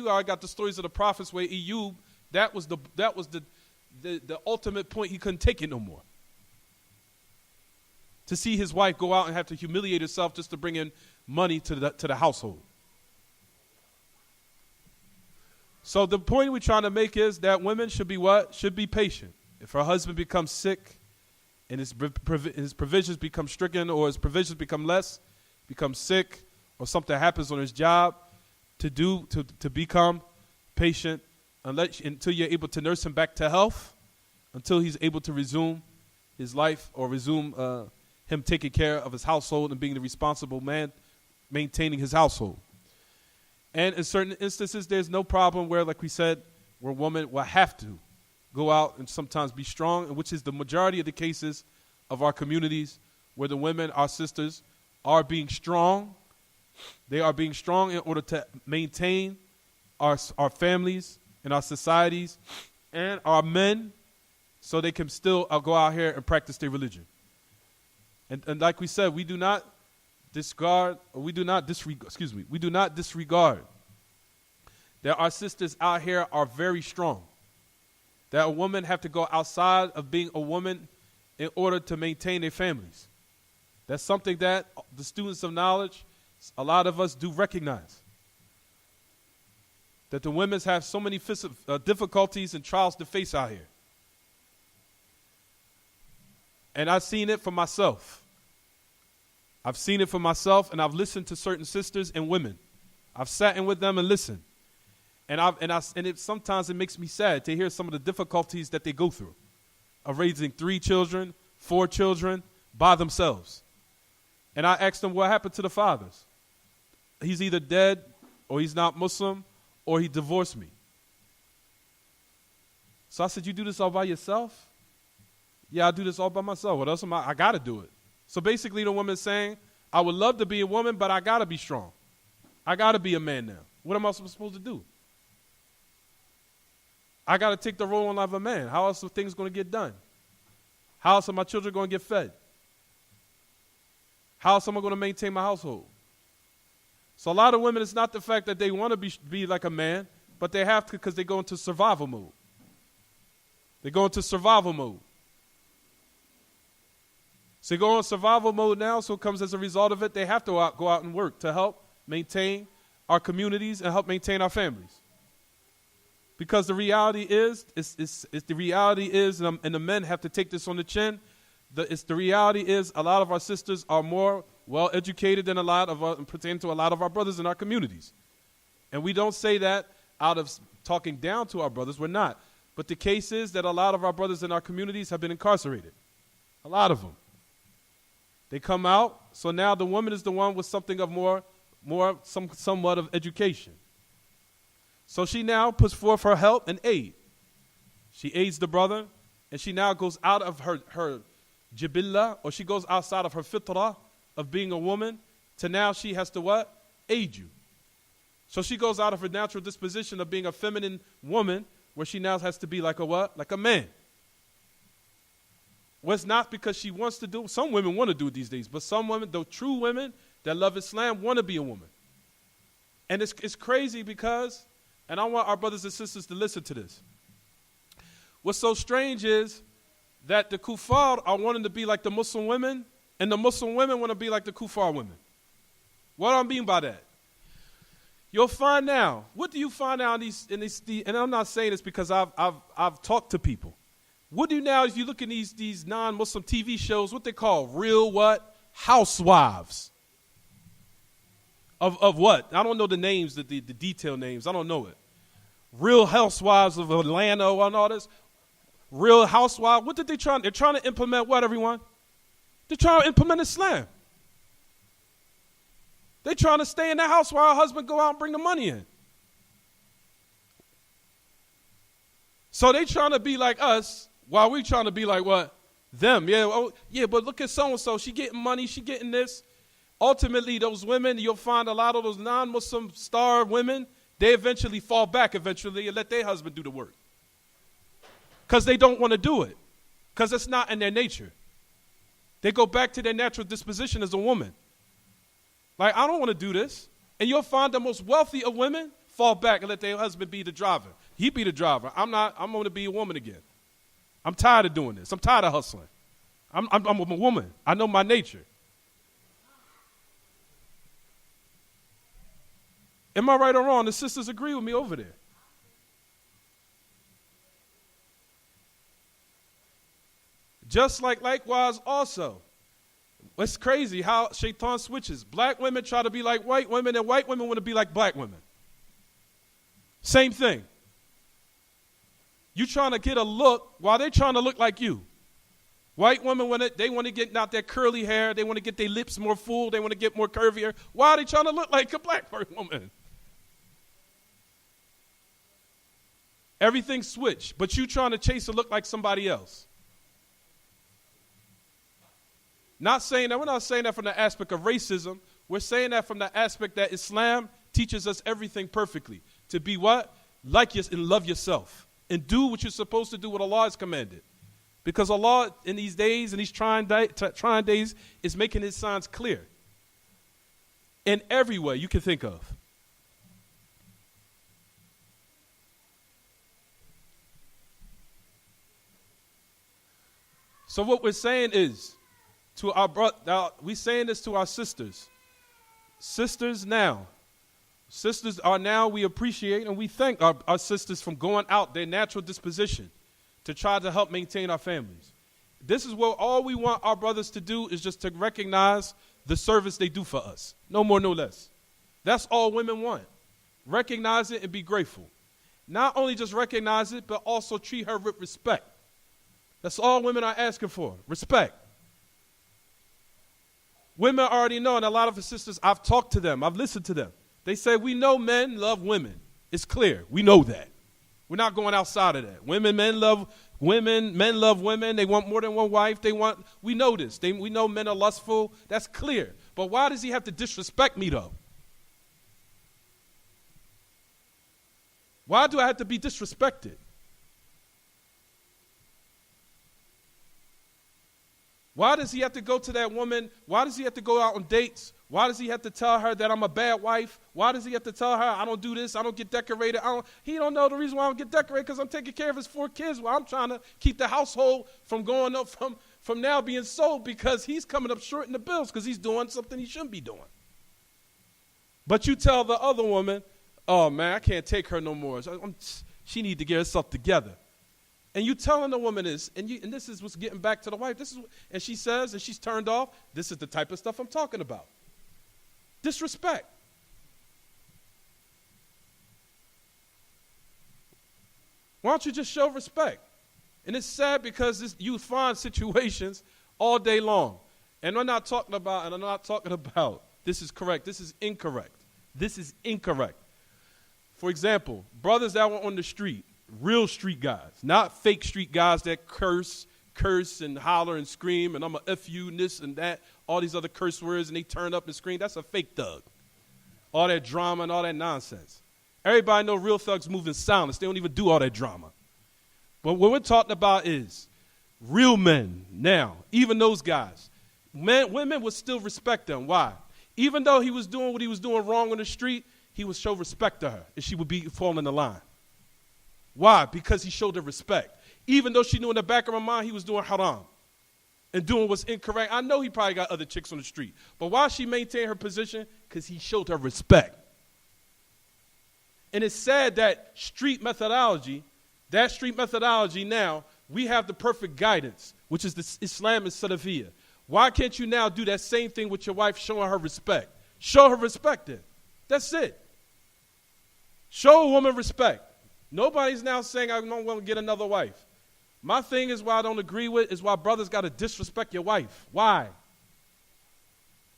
are, I got the stories of the prophets where Eyyub, that was the ultimate point. He couldn't take it no more. To see his wife go out and have to humiliate herself just to bring in money to the household. So the point we're trying to make is that women should be what? Should be patient. If her husband becomes sick and his provisions become stricken or his provisions become less, becomes sick or something happens on his job, to become patient until you're able to nurse him back to health, until he's able to resume his life or resume him taking care of his household and being the responsible man maintaining his household. And in certain instances, there's no problem where, like we said, where a woman will have to go out and sometimes be strong, which is the majority of the cases of our communities where the women, our sisters, are being strong. They are being strong in order to maintain our families and our societies and our men so they can still go out here and practice their religion. And like we said, we do not disregard that our sisters out here are very strong. That a woman have to go outside of being a woman in order to maintain their families. That's something that the students of knowledge, a lot of us do recognize. That the women have so many difficulties and trials to face out here. And I've seen it for myself. I've seen it for myself, and I've listened to certain sisters and women. I've sat in with them and listened. Sometimes it makes me sad to hear some of the difficulties that they go through of raising 3 children, 4 children by themselves. And I asked them what happened to the fathers. He's either dead or he's not Muslim or he divorced me. So I said, you do this all by yourself? Yeah, I do this all by myself. What else am I got to do it. So basically the woman's saying, I would love to be a woman, but I got to be strong. I got to be a man now. What am I supposed to do? I got to take the role of a man. How else are things going to get done? How else are my children going to get fed? How else am I going to maintain my household? So a lot of women, it's not the fact that they want to be like a man, but they have to because they go into survival mode. They go into survival mode. So they go in survival mode now, so it comes as a result of it, they have to go out and work to help maintain our communities and help maintain our families. Because the reality is, and the men have to take this on the chin, the reality is a lot of our sisters are more well-educated than pertaining to a lot of our brothers in our communities. And we don't say that out of talking down to our brothers, we're not. But the case is that a lot of our brothers in our communities have been incarcerated. A lot of them. They come out, so now the woman is the one with something of somewhat of education. So she now puts forth her help and aid. She aids the brother, and she now goes out of her jibillah, or she goes outside of her fitrah of being a woman, to now she has to what? Aid you. So she goes out of her natural disposition of being a feminine woman, where she now has to be like a what? Like a man. Well, it's not because she wants to do it. Some women want to do it these days, but some women, the true women that love Islam, want to be a woman. And it's crazy because, and I want our brothers and sisters to listen to this. What's so strange is that the kuffar are wanting to be like the Muslim women, and the Muslim women want to be like the kuffar women. What do I mean by that? You'll find now. What do you find out in these? And I'm not saying this because I've talked to people. What do you now? If you look at these non-Muslim TV shows, what they call real what? Housewives. Of what? I don't know the names, the detailed names. I don't know it. Real Housewives of Atlanta and all this. Real Housewives. What did they try? They're trying to implement what, everyone? They're trying to implement Islam. They're trying to stay in the house while her husband go out and bring the money in. So they trying to be like us while we trying to be like what? Them. Yeah, oh, yeah, but look at so-and-so. She getting money. She getting this. Ultimately, those women, you'll find a lot of those non-Muslim star women, they eventually fall back and let their husband do the work. Because they don't want to do it. Because it's not in their nature. They go back to their natural disposition as a woman. Like, I don't want to do this. And you'll find the most wealthy of women fall back and let their husband be the driver. He be the driver. I'm going to be a woman again. I'm tired of doing this. I'm tired of hustling. I'm a woman. I know my nature. Am I right or wrong? The sisters agree with me over there. Just likewise also. It's crazy how shaitan switches. Black women try to be like white women, and white women want to be like black women. Same thing. You trying to get a look while they're trying to look like you. White women, they want to get out their curly hair. They want to get their lips more full. They want to get more curvier. Why are they trying to look like a black woman? Everything switched, but you trying to chase a look like somebody else. Not saying that, we're not saying that from the aspect of racism. We're saying that from the aspect that Islam teaches us everything perfectly. To be what? Like and love yourself. And do what you're supposed to do, what Allah has commanded. Because Allah, in these days, in these trying days, is making his signs clear. In every way you can think of. So what we're saying is, to our brother, we're saying this to our sisters. Sisters are now, we appreciate and we thank our sisters from going out their natural disposition to try to help maintain our families. This is what all we want our brothers to do is just to recognize the service they do for us. No more, no less. That's all women want. Recognize it and be grateful. Not only just recognize it, but also treat her with respect. That's all women are asking for, respect. Women already know, and a lot of the sisters, I've talked to them, I've listened to them. They say, we know men love women. It's clear. We know that. We're not going outside of that. Men love women. Men love women. They want more than one wife. We know this. We know men are lustful. That's clear. But why does he have to disrespect me, though? Why do I have to be disrespected? Why does he have to go to that woman? Why does he have to go out on dates? Why does he have to tell her that I'm a bad wife? Why does he have to tell her I don't do this, I don't get decorated? He don't know the reason why I don't get decorated because I'm taking care of his 4 kids while I'm trying to keep the household from going up from now being sold because he's coming up short in the bills because he's doing something he shouldn't be doing. But you tell the other woman, oh, man, I can't take her no more. She need to get herself together. And you telling the woman this, and this is what's getting back to the wife. And she says, and she's turned off, this is the type of stuff I'm talking about. Disrespect. Why don't you just show respect? And it's sad because you find situations all day long. And I'm not talking about, this is correct, this is incorrect. This is incorrect. For example, brothers that were on the street, real street guys, not fake street guys that curse and holler and scream, and I'm a F you and this and that, all these other curse words, and they turn up and scream. That's a fake thug. All that drama and all that nonsense. Everybody know real thugs move in silence. They don't even do all that drama. But what we're talking about is real men now, even those guys. Women would still respect them. Why? Even though he was doing what he was doing wrong on the street, he would show respect to her, and she would fall in the line. Why? Because he showed her respect. Even though she knew in the back of her mind he was doing haram and doing what's incorrect. I know he probably got other chicks on the street. But why she maintained her position? Because he showed her respect. And it's sad that street methodology now, we have the perfect guidance, which is the Islam and Salafiyah. Why can't you now do that same thing with your wife, showing her respect? Show her respect then. That's it. Show a woman respect. Nobody's now saying I don't want to get another wife. My thing is why I don't agree with is why brothers got to disrespect your wife. Why?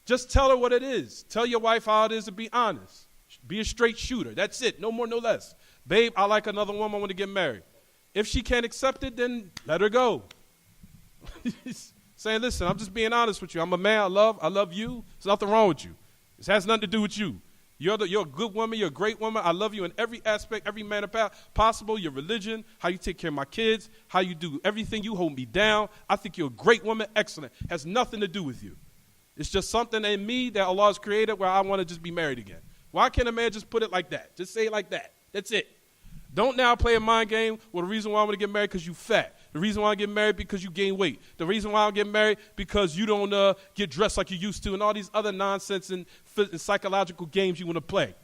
Just tell her what it is. Tell your wife how it is to be honest. Be a straight shooter. That's it. No more, no less. Babe, I like another woman. I want to get married. If she can't accept it, then let her go. Saying, listen, I'm just being honest with you. I'm a man. I love you. There's nothing wrong with you. This has nothing to do with you. You're a good woman. You're a great woman. I love you in every aspect, every manner possible. Your religion, how you take care of my kids, how you do everything. You hold me down. I think you're a great woman. Excellent. Has nothing to do with you. It's just something in me that Allah has created where I want to just be married again. Why can't a man just put it like that? Just say it like that. That's it. Don't now play a mind game. Well, the reason why I want to get married because you fat. The reason why I get married because you gain weight. The reason why I get married because you don't get dressed like you used to, and all these other nonsense and psychological games you want to play.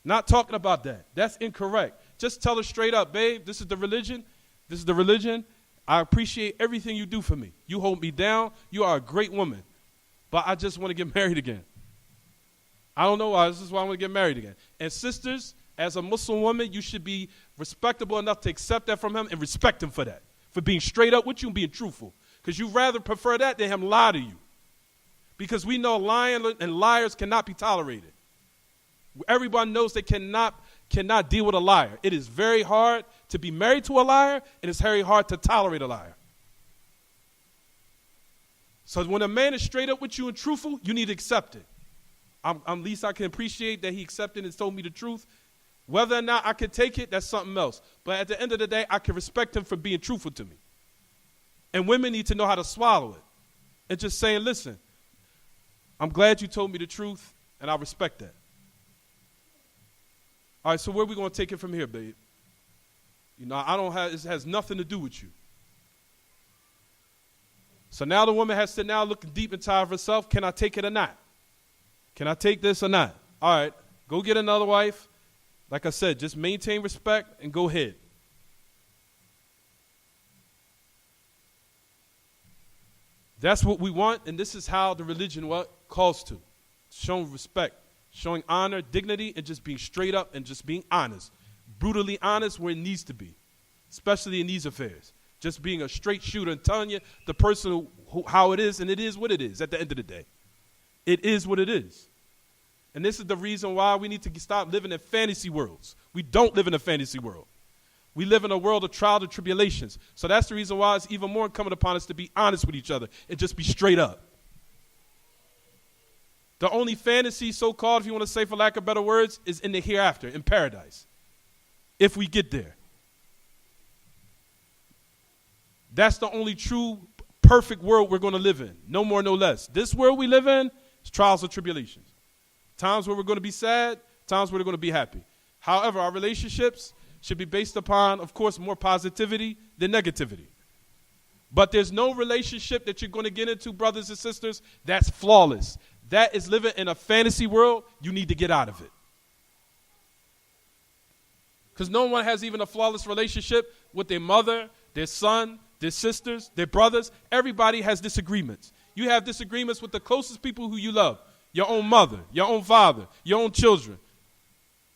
Not talking about that. That's incorrect. Just tell her straight up, babe, this is the religion. This is the religion. I appreciate everything you do for me. You hold me down. You are a great woman. But I just want to get married again. I don't know why. This is why I want to get married again. And sisters, as a Muslim woman, you should be respectable enough to accept that from him and respect him for that, for being straight up with you and being truthful. Because you rather prefer that than him lie to you. Because we know lying and liars cannot be tolerated. Everybody knows they cannot deal with a liar. It is very hard to be married to a liar, and it's very hard to tolerate a liar. So when a man is straight up with you and truthful, you need to accept it. At least I can appreciate that he accepted and told me the truth. Whether or not I can take it, that's something else. But at the end of the day, I can respect him for being truthful to me. And women need to know how to swallow it. And just saying, listen, I'm glad you told me the truth, and I respect that. All right, so where are we going to take it from here, babe? You know, it has nothing to do with you. So now the woman has to now look deep inside of herself. Can I take it or not? Can I take this or not? All right, go get another wife. Like I said, just maintain respect and go ahead. That's what we want, and this is how the religion calls to. Showing respect, showing honor, dignity, and just being straight up and just being honest. Brutally honest where it needs to be, especially in these affairs. Just being a straight shooter and telling you the person how it is, and it is what it is at the end of the day. It is what it is. And this is the reason why we need to stop living in fantasy worlds. We don't live in a fantasy world. We live in a world of trials and tribulations. So that's the reason why it's even more incumbent upon us to be honest with each other and just be straight up. The only fantasy, so-called, if you want to say for lack of better words, is in the hereafter, in paradise. If we get there. That's the only true, perfect world we're going to live in. No more, no less. This world we live in is trials and tribulations. Times where we're going to be sad, times where we're going to be happy. However, our relationships should be based upon, of course, more positivity than negativity. But there's no relationship that you're going to get into, brothers and sisters, that's flawless. That is living in a fantasy world. You need to get out of it. Because no one has even a flawless relationship with their mother, their son, their sisters, their brothers. Everybody has disagreements. You have disagreements with the closest people who you love. Your own mother, your own father, your own children.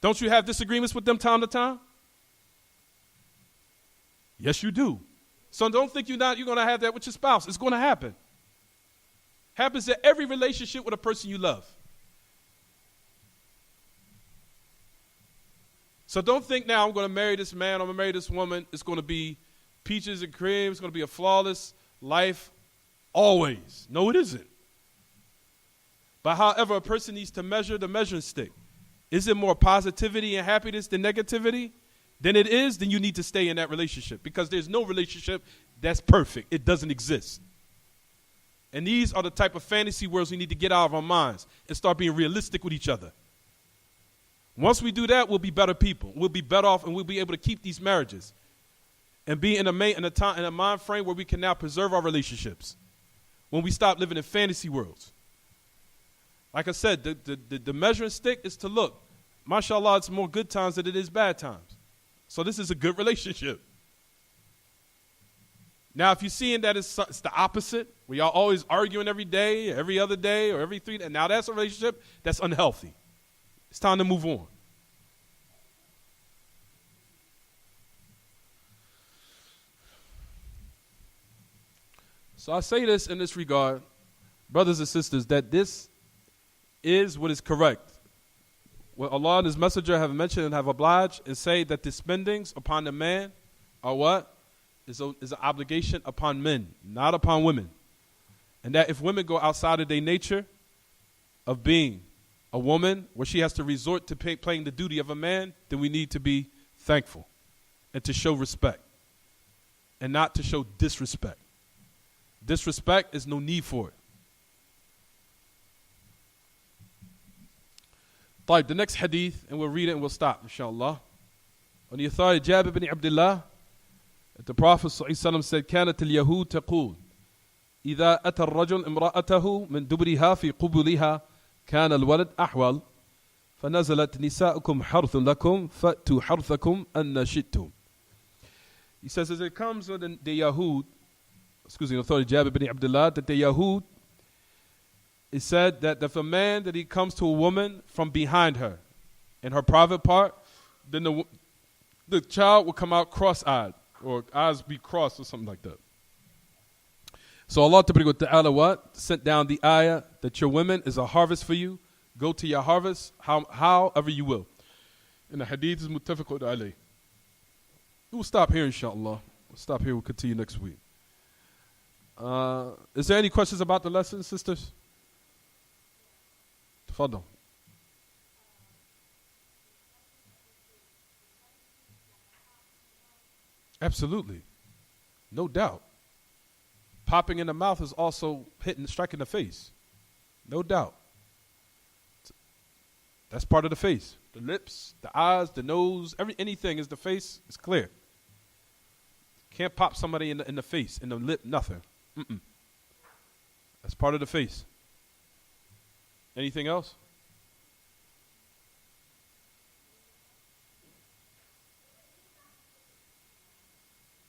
Don't you have disagreements with them time to time? Yes, you do. So don't think you're going to have that with your spouse. It's going to happen. Happens in every relationship with a person you love. So don't think now I'm going to marry this man, I'm going to marry this woman. It's going to be peaches and cream. It's going to be a flawless life always. No, it isn't. But however, a person needs to measure the measuring stick. Is it more positivity and happiness than negativity? Then it is, then you need to stay in that relationship because there's no relationship that's perfect. It doesn't exist. And these are the type of fantasy worlds we need to get out of our minds and start being realistic with each other. Once we do that, we'll be better people. We'll be better off and we'll be able to keep these marriages. and be in a mind frame where we can now preserve our relationships. When we stop living in fantasy worlds. Like I said, the measuring stick is to look. MashaAllah, it's more good times than it is bad times. So this is a good relationship. Now, if you're seeing that it's the opposite, where y'all always arguing every day, every other day, or every 3 days, now that's a relationship that's unhealthy. It's time to move on. So I say this in this regard, brothers and sisters, that this is what is correct. What Allah and His Messenger have mentioned and have obliged and say that the spendings upon the man are what? Is an obligation upon men, not upon women. And that if women go outside of their nature of being a woman, where she has to resort to playing the duty of a man, then we need to be thankful and to show respect and not to show disrespect. Disrespect is no need for it. The next hadith, and we'll read it and we'll stop, inshallah. On the authority of Jabir ibn Abdullah, the Prophet ﷺ said, كانت اليهود تقول إذا أتى الرجل امرأته من دبرها في قبلها كان الولد أحول فنزلت نساؤكم حرث لكم فأتوا حرثكم أن شئتم. He says, as it comes with the Yahud, the authority of Jabir ibn Abdullah, that the Yahud, it said that if a man that he comes to a woman from behind her in her private part, then the child will come out cross-eyed or eyes be crossed or something like that. So Allah Ta'ala what? Sent down the ayah that your women is a harvest for you. Go to your harvest however you will. And the hadith is muttafaqun alayh. We'll stop here inshallah. We'll stop here. We'll continue next week. Is there any questions about the lesson, sisters? Tafadal. Absolutely. No doubt. Popping in the mouth is also striking the face. No doubt. That's part of the face. The lips, the eyes, the nose, anything is the face. It's clear. Can't pop somebody in the face, in the lip, nothing. That's part of the face. Anything else?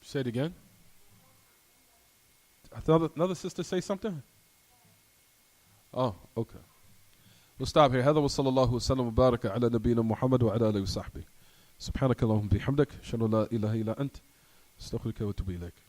Say it again. I thought another sister say something. Oh, okay. We'll stop here. هذا وصلى الله وسلم وبارك على نبينا محمد وعلى آله وصحبه. سبحانك اللهم بحمدك أشهد أن لا إله إلا أنت أستغفرك وأتوب إليك.